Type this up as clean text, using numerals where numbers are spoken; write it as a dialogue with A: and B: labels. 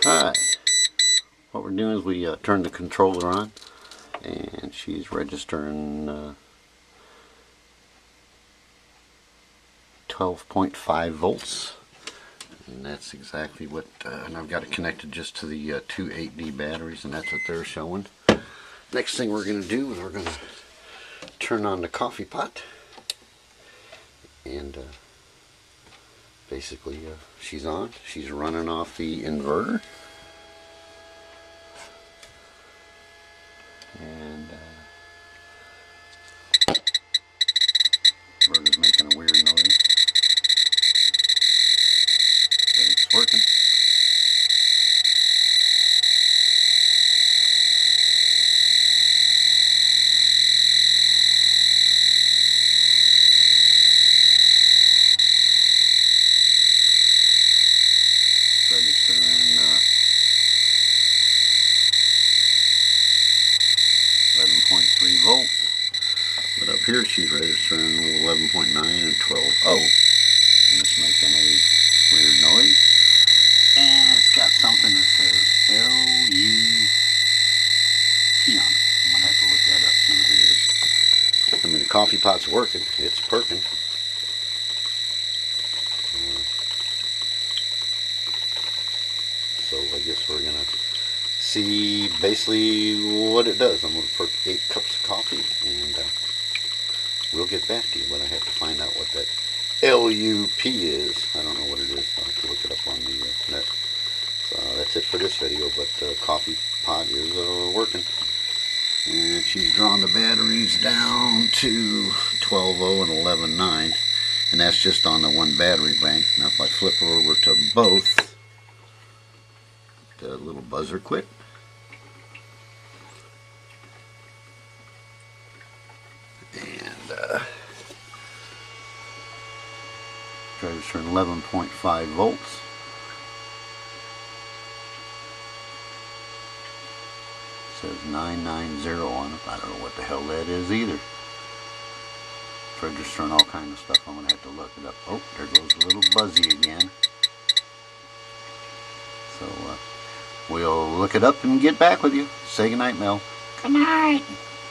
A: Alright, what we're doing is we turn the controller on, and she's registering 12.5 volts, and that's exactly what, and I've got it connected just to the two 8D batteries, and that's what they're showing. Next thing we're going to do is we're going to turn on the coffee pot, and basically she's on. She's running off the inverter, and inverter's making a weird noise, but it's working. Registering 11.3 volts, but up here she's registering 11.9 and 12.0, and it's making a weird noise, and it's got something that says LUP on it. I'm gonna have to look that up, see what it is. I mean, the coffee pot's working, it's perking. So I guess we're gonna see basically what it does. I'm gonna perk 8 cups of coffee, and we'll get back to you. But I have to find out what that LUP is. I don't know what it is. I'll have to look it up on the net. So that's it for this video. But the coffee pot is working, and she's drawn the batteries down to 12.0 and 11.9, and that's just on the one battery bank. Now if I flip her over to both, the little buzzer quit. And drives for 11.5 volts. Says 990 on it. I don't know what the hell that is either. It's registering all kind of stuff. I'm gonna have to look it up. Oh, there goes a little buzzy again. So we'll look it up and get back with you. Say goodnight, Mel.
B: Good night.